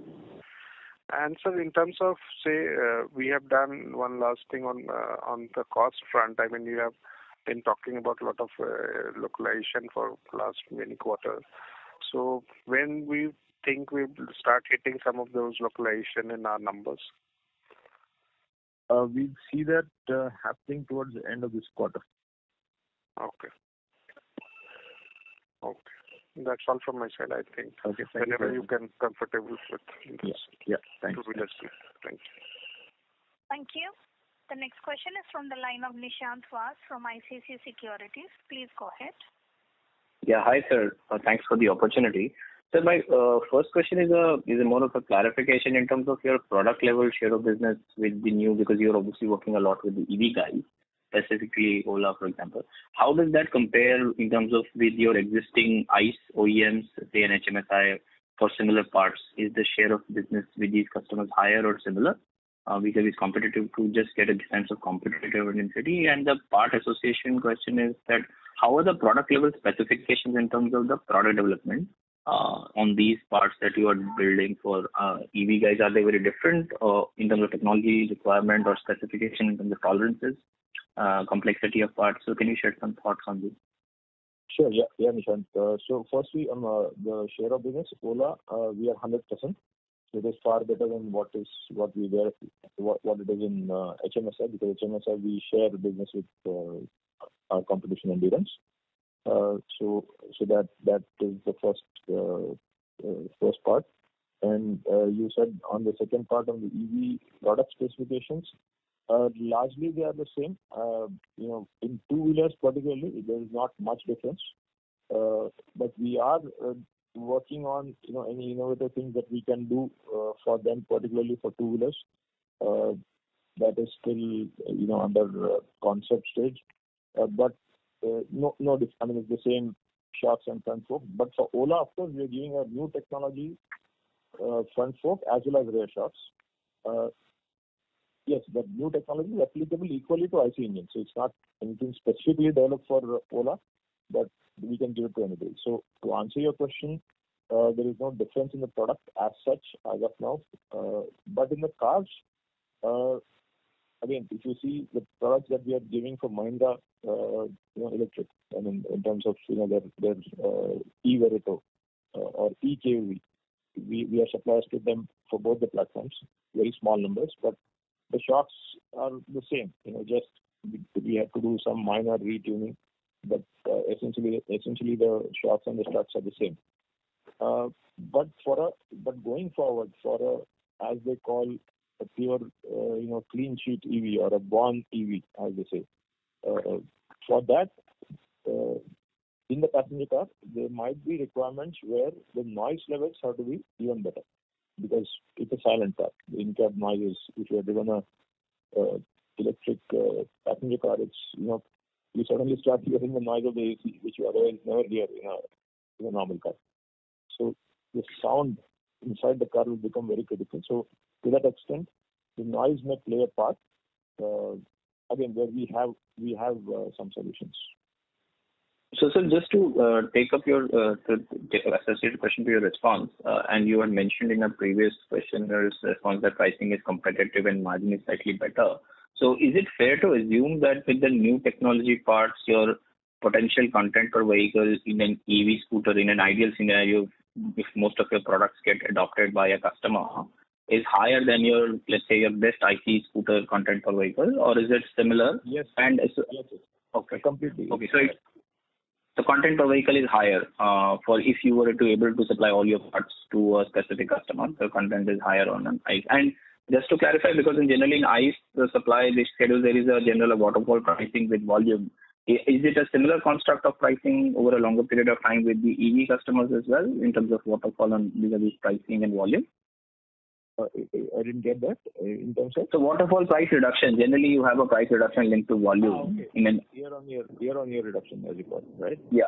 And sir, in terms of, say, we have done one last thing on the cost front. I mean, you have been talking about a lot of localization for last many quarters. So when we think we will start hitting some of those localization in our numbers? We see that happening towards the end of this quarter. Okay. That's all from my side, I think. Okay. Whenever you can comfortable with this. Yeah. Thanks. Thank you. Thank you. The next question is from the line of Nishant Vas from ICICI Securities. Please go ahead. Yeah. Hi, sir. Thanks for the opportunity. Sir, my first question is more of a clarification in terms of your product level share of business with the new, because you're obviously working a lot with the EV guys, specifically Ola, for example. How does that compare in terms of with your existing ICE OEMs, say an HMSI, for similar parts? Is the share of business with these customers higher or similar? Because it's competitive, to just get a sense of competitive intensity. And the part association question is that how are the product level specifications in terms of the product development on these parts that you are building for EV guys? Are they very different in terms of technology requirement or specification in terms of tolerances, complexity of parts? So can you share some thoughts on this? Sure. Yeah, Nishant. So firstly, on the share of business, Ola, we are 100%. It is far better than what it is in HMSI, because HMSI we share the business with our competition Endurance. So that is the first part. And you said on the second part, on the EV product specifications, largely they are the same. In two-wheelers particularly, there is not much difference. But we are working on any innovative things that we can do for them, particularly for two-wheelers. That is still under concept stage. But no, I mean, it's the same shocks and front fork. But for Ola, of course, we are giving a new technology, front fork as well as rear shocks. Yes, the new technology is applicable equally to IC engines. So it's not anything specifically developed for Ola, but we can give it to anybody. So to answer your question, there is no difference in the product as such as of now. But in the cars, again, if you see the products that we are giving for Mahindra Electric, I mean, in terms of their e-Verito or e-KUV, we are suppliers to them for both the platforms. Very small numbers, but the shocks are the same. Just we have to do some minor retuning, but essentially the shocks and the struts are the same. But going forward, for as they call a pure clean sheet EV or a born EV, as they say, for that in the passenger car there might be requirements where the noise levels have to be even better, because it's a silent car. The in-cab noises, if you have driven a electric passenger car, it's you suddenly start hearing the noise of the AC, which you otherwise never hear in a normal car. So the sound inside the car will become very critical. So to that extent, the noise may play a part. Again, where we have some solutions. So, sir, just to take up your associated question to your response, and you had mentioned in a previous question or response that pricing is competitive and margin is slightly better. So, is it fair to assume that with the new technology parts, your potential content per vehicle in an EV scooter, in an ideal scenario, if most of your products get adopted by a customer, is higher than your, let's say, your best IC scooter content per vehicle, or is it similar? Yes. And yes. Okay. Completely. Okay. So the content per vehicle is higher for if you were to able to supply all your parts to a specific customer. The content is higher on an ICE. And Just to clarify, because generally in ICE, the supply they schedule, there is a general waterfall pricing with volume. Is it a similar construct of pricing over a longer period of time with the EV customers as well in terms of waterfall and vis-a-vis pricing and volume? I didn't get that in terms of. So waterfall price reduction. Generally, you have a price reduction linked to volume. Okay. In an year-on-year reduction, as you call it, right? Yeah.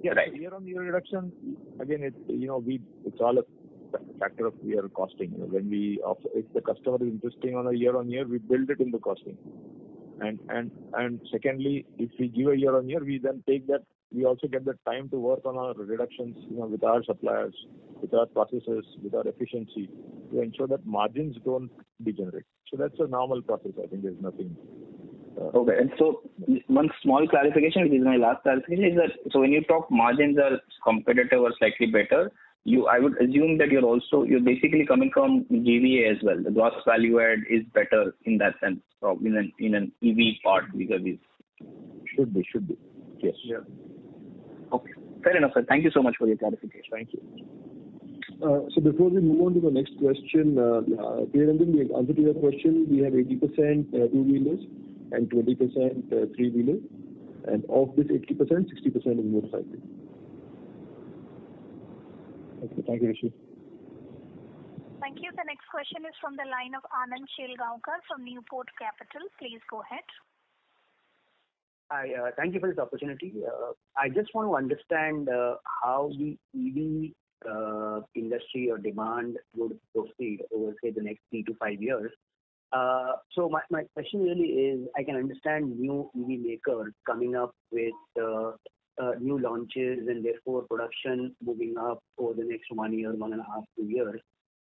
Yeah. Right. So year-on-year reduction. Again, it's all a factor of we are costing. When we offer, if the customer is insisting on a year-on-year, we build it in the costing. And secondly, if we give a year-on-year, we then take that. We also get the time to work on our reductions, with our suppliers, with our processes, with our efficiency, to ensure that margins don't degenerate. So that's a normal process. I think there's nothing. Okay. And so one small clarification, which is my last clarification, is that so when you talk margins are competitive or slightly better, I would assume that you're basically coming from GVA as well. The gross value add is better in that sense, in an EV part vis-a-vis. Should be. Yes. Yeah. Okay. Fair enough, sir. Thank you so much for your clarification. Thank you. So before we move on to the next question, Priyaranjan, the answer to your question, we have 80% two-wheelers and 20% three-wheelers. And of this 80%, 60% is motorcycles. Okay, thank you, Rishi. Thank you. The next question is from the line of Anand Shelgaonkar from Newport Capital. Please go ahead. Hi, thank you for this opportunity. I just want to understand how the EV industry or demand would proceed over, say, the next 3 to 5 years. So my question really is, I can understand new EV makers coming up with new launches and therefore production moving up over the next 1 year, 1.5, 2 years.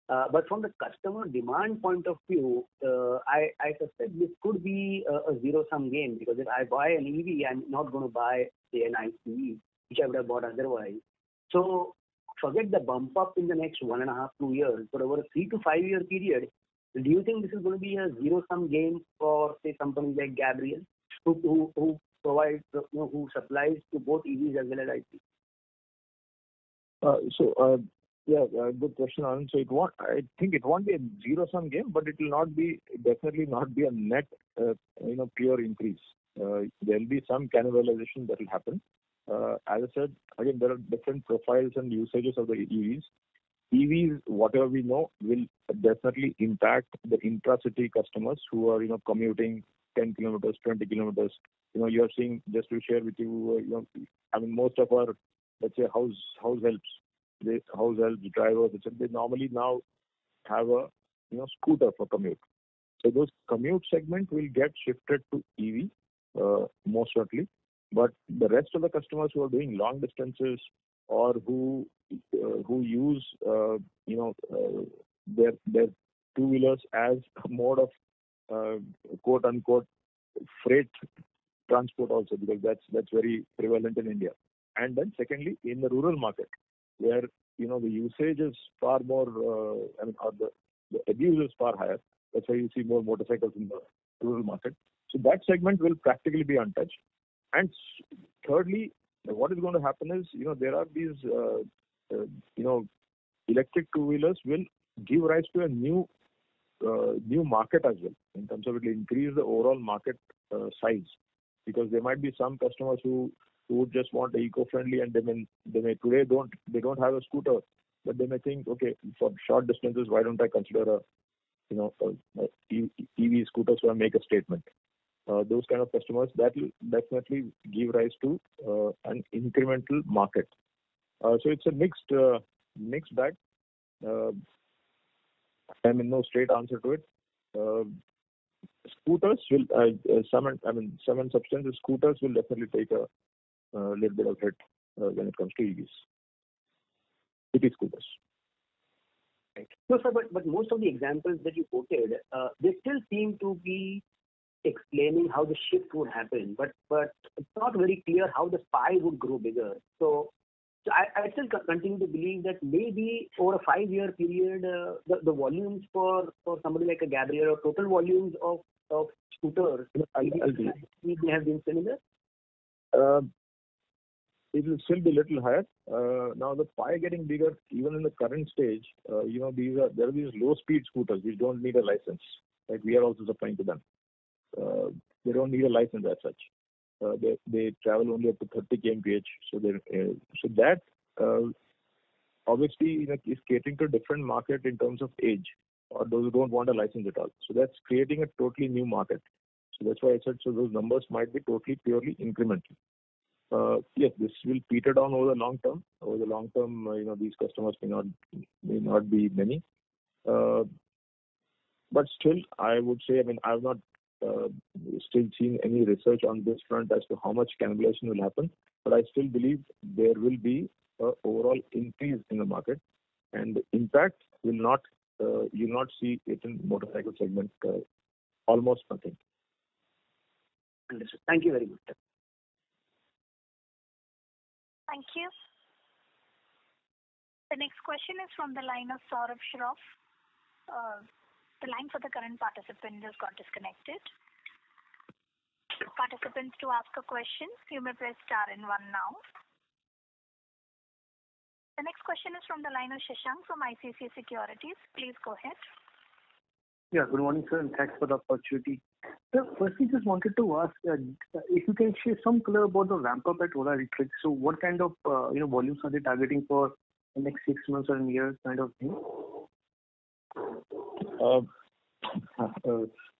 But from the customer demand point of view, I suspect this could be a zero-sum game, because if I buy an EV, I'm not going to buy, say, an ICE, which I would have bought otherwise. So forget the bump up in the next 1.5, 2 years, but over a 3 to 5 year period, do you think this is going to be a zero-sum game for, say, companies like Gabriel, who provides, who supplies to both EVs as well as ICE? Good question, Anand. So I think it won't be a zero-sum game, but it will definitely not be a net, pure increase. There'll be some cannibalization that will happen. As I said, again, there are different profiles and usages of the EVs. EVs, whatever we know, will definitely impact the intra-city customers who are, commuting 10 kilometers, 20 kilometers. You are seeing, just to share with you, most of our, let's say, house helps drivers, they normally now have a, scooter for commute. So those commute segment will get shifted to EV, most certainly. But the rest of the customers who are doing long distances or who use, their two-wheelers as a mode of, quote unquote, freight transport also, because that's very prevalent in India. And then secondly, in the rural market, where the usage is far more, or the abuse is far higher. That's why you see more motorcycles in the rural market. So that segment will practically be untouched. And thirdly, what is going to happen is, there are these, electric two-wheelers will give rise to a new market as well. In terms of it will increase the overall market size, because there might be some customers who would just want eco-friendly, and they may today don't have a scooter, but they may think, okay, for short distances, why don't I consider a EV scooter, so I make a statement. Those kind of customers, that will definitely give rise to an incremental market. So it's a mixed bag. No straight answer to it. Scooters will some and substances. Scooters will definitely take a little bit of hit when it comes to EVs. City scooters. Right. No, sir, but most of the examples that you quoted, they still seem to be explaining how the shift would happen, but it's not very clear how the pie would grow bigger. So I still continue to believe that maybe over a 5 year period, the volumes for somebody like a Gabriel, or total volumes of scooters, may have been similar. it will still be a little higher. Now the pie getting bigger, even in the current stage, there are these low-speed scooters which don't need a license. Like we are also supplying to them. They don't need a license as such. They travel only up to 30 kmph. So that obviously is catering to a different market in terms of age, or those who don't want a license at all. So that's creating a totally new market. So that's why I said those numbers might be totally purely incremental. Yes, this will peter down over the long term. Over the long term, these customers may not be many. But still, I would say, I've not still seen any research on this front as to how much cannibalization will happen. But I still believe there will be an overall increase in the market, and the impact will not. You'll not see it in motorcycle segment. Almost nothing. Understood. Thank you very much. Thank you. The next question is from the line of Saurabh Shroff. The line for the current participant has got disconnected. Participants, to ask a question, you may press star and 1 now. The next question is from the line of Shashank from ICICI Securities. Please go ahead. Yeah, good morning, sir, and thanks for the opportunity. Sir, firstly, just wanted to ask if you can share some color about the ramp up at Ola Electric. So, what kind of volumes are they targeting for the next 6 months or a year, kind of thing?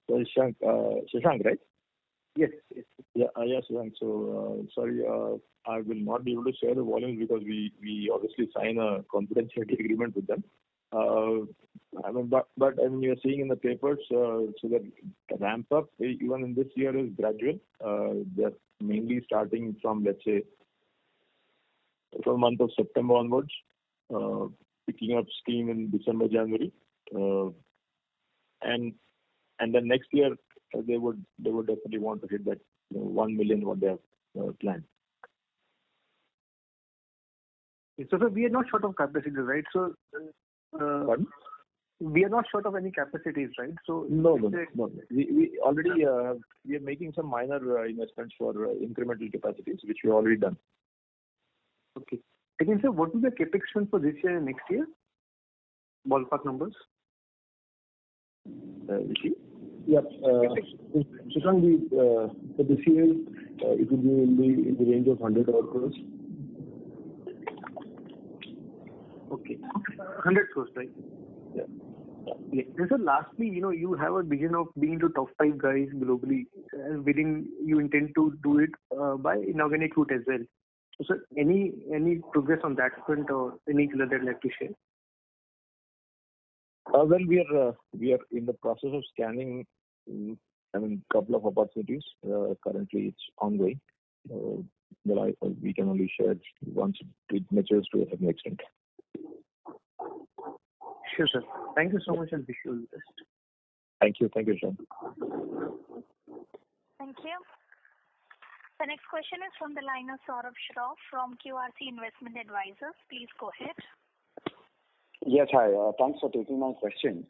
Shashank, right? Yes. Yeah, Shashank. So, sorry, I will not be able to share the volumes because we obviously sign a confidentiality agreement with them. But you're seeing in the papers, so that ramp up even in this year is gradual. They're mainly starting from, let's say, from the month of September onwards, picking up steam in December, January, and then next year they would definitely want to hit that 1 million what they have planned. So, sir, we are not short of capacity, right? So, pardon? We are not short of any capacities, right? So no. We already we are making some minor investments for incremental capacities, which we already done. Okay. Again, sir, what will be the capex spend for this year and next year? Ballpark numbers. Rishi? Yeah. Shashank, for this year, it will be in the range of 100 crores. Okay. 100 crores, right? Yeah. And so lastly, you have a vision of being the top 5 guys globally, wherein you intend to do it by inorganic route as well. So, sir, any progress on that front or any color that you'd like to share? Well, we are in the process of scanning. Couple of opportunities. Currently, it's ongoing. We can only share once it matures to a certain extent. Sure, sir. Thank you so much and wish you all the best. Thank you, Sean. Thank you. The next question is from the line of Saurabh Shroff from QRC Investment Advisors. Please go ahead. Yes, hi. Thanks for taking my question.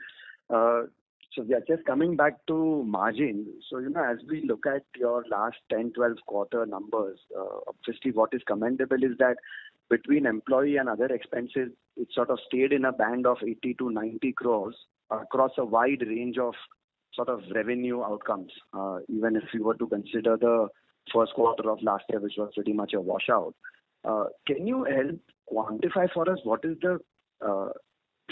So we are just coming back to margin. So, as we look at your last 10-12 quarter numbers, obviously what is commendable is that between employee and other expenses, it sort of stayed in a band of 80 to 90 crores across a wide range of sort of revenue outcomes. Even if you were to consider the first quarter of last year, which was pretty much a washout. Can you help quantify for us what is the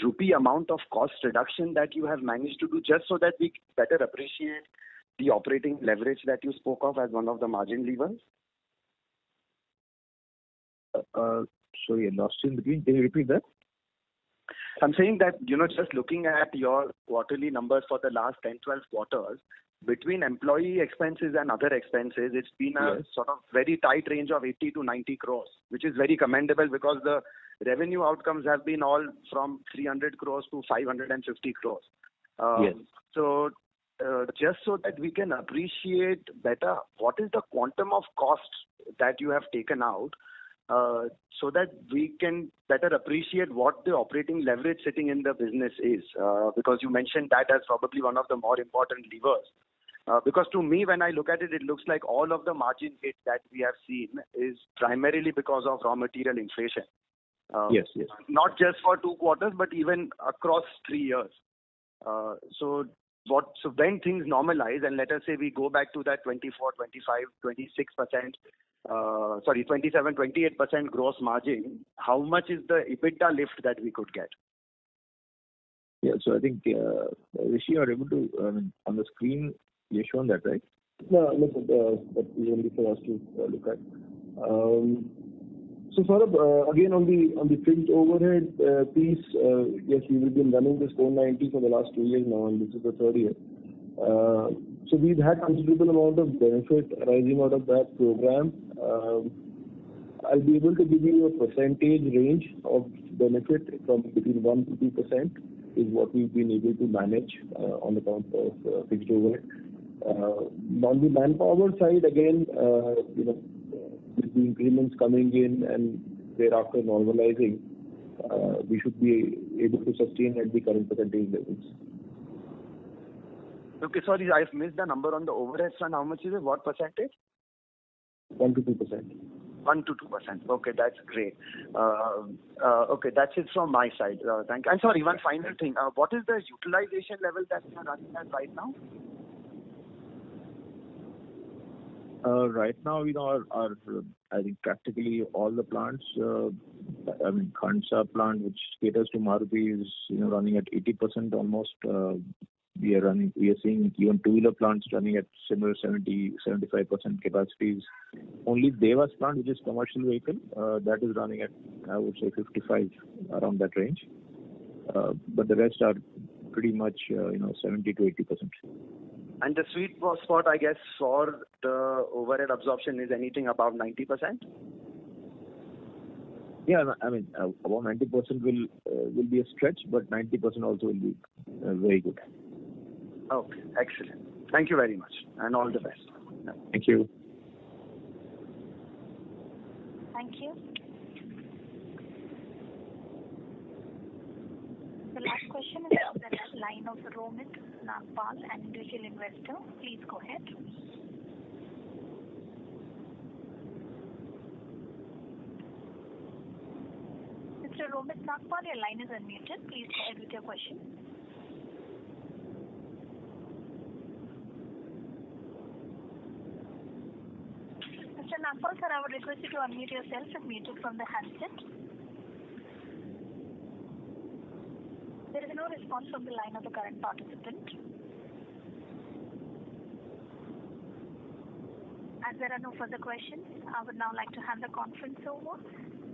rupee amount of cost reduction that you have managed to do, just so that we better appreciate the operating leverage that you spoke of as one of the margin levers? Sorry, I lost you in between. Can you repeat that? I'm saying that, just looking at your quarterly numbers for the last 10-12 quarters, between employee expenses and other expenses, it's been a sort of very tight range of 80 to 90 crores, which is very commendable because the revenue outcomes have been all from 300 crores to 550 crores. So, just so that we can appreciate better, what is the quantum of cost that you have taken out, so that we can better appreciate what the operating leverage sitting in the business is, because you mentioned that as probably one of the more important levers. Because to me, when I look at it, it looks like all of the margin hit that we have seen is primarily because of raw material inflation. Yes. Not just for 2 quarters, but even across 3 years. So when things normalize, and let us say we go back to that 24, 25, 26%, 27, 28% gross margin, how much is the EBITDA lift that we could get? Yeah, so I think, Rishi, are able to, on the screen, you've shown that, right? No, that is only for us to look at. So Saurabh, again on the fixed overhead piece, yes, we have been running this 490 for the last 2 years now, and this is the third year. So we've had considerable amount of benefit arising out of that program. I'll be able to give you a percentage range of benefit from between 1 to 2% is what we've been able to manage on account of fixed overhead. On the manpower side, again, with the increments coming in and thereafter normalizing, we should be able to sustain at the current percentage levels. Okay, sorry, I've missed the number on the overhead front. How much is it? What percentage? 1 to 2%. 1 to 2%. Okay, that's great. Okay, that's it from my side. Thank you. And sorry, one final thing. What is the utilization level that you are running at right now? Right now, our I think practically all the plants, Khandsa plant, which caters to Maruti, is running at 80% almost. We are seeing even two-wheeler plants running at similar 70-75% capacities. Only Dewas plant, which is commercial vehicle, that is running at, I would say, 55, around that range. But the rest are pretty much 70 to 80%. And the sweet spot, I guess, for the overhead absorption is anything above 90%? Yeah, about 90% will be a stretch, but 90% also will be very good. Okay, excellent. Thank you very much, and all the best. Thank you. Thank you. The last question is on the line of Romit Nagpal, an individual investor. Please go ahead. Mr. Romit Nagpal, your line is unmuted. Please go ahead with your question. Mr. Nagpal, sir, I would request you to unmute yourself and mute it from the handset. There is no response from the line of the current participant. As there are no further questions, I would now like to hand the conference over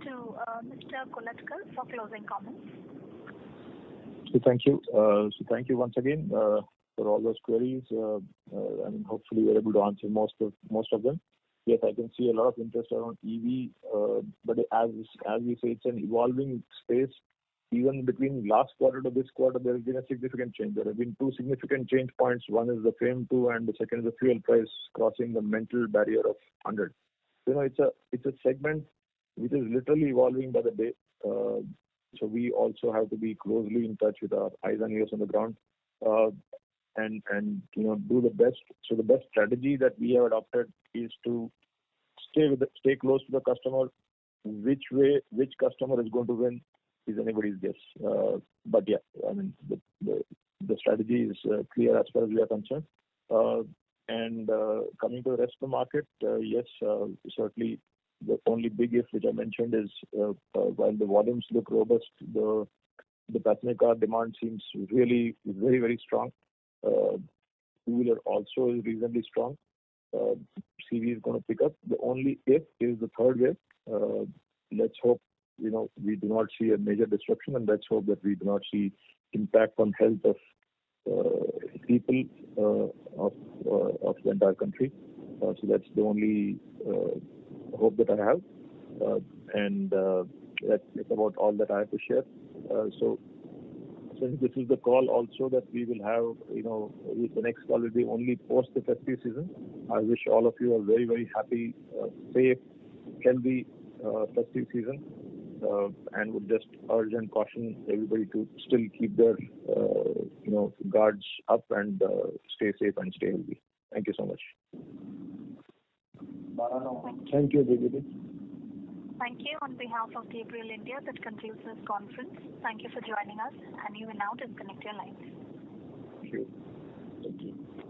to Mr. Kolatkar for closing comments. So thank you. Thank you once again for all those queries. Hopefully we are able to answer most of them. Yes, I can see a lot of interest around EV, but as we say, it's an evolving space. Even between last quarter to this quarter, there has been a significant change. There have been two significant change points. One is the FAME 2, and the second is the fuel price crossing the mental barrier of 100. It's a segment which is literally evolving by the day. So we also have to be closely in touch with our eyes and ears on the ground, and do the best. So the best strategy that we have adopted is to stay close to the customer. Which customer is going to win is anybody's guess. But yeah, the strategy is clear as far as we are concerned. And coming to the rest of the market, yes, certainly the only big if which I mentioned is while the volumes look robust, the passenger car demand seems really very, very strong. Two-wheeler also is reasonably strong. CV is going to pick up. The only if is the third wave. Let's hope we do not see a major disruption, and let's hope that we do not see impact on health of people of the entire country. So that's the only hope that I have, and that's about all that I have to share. So since this is the call also that we will have, the next call will be only post the festive season. I wish all of you a very, very happy, safe, healthy festive season, and would just urge and caution everybody to still keep their guards up and stay safe and stay healthy. Thank you so much. Thank you, Brigadier. Thank you. On behalf of Gabriel India, that concludes this conference. Thank you for joining us, and you will now disconnect your lines. Thank you. Thank you.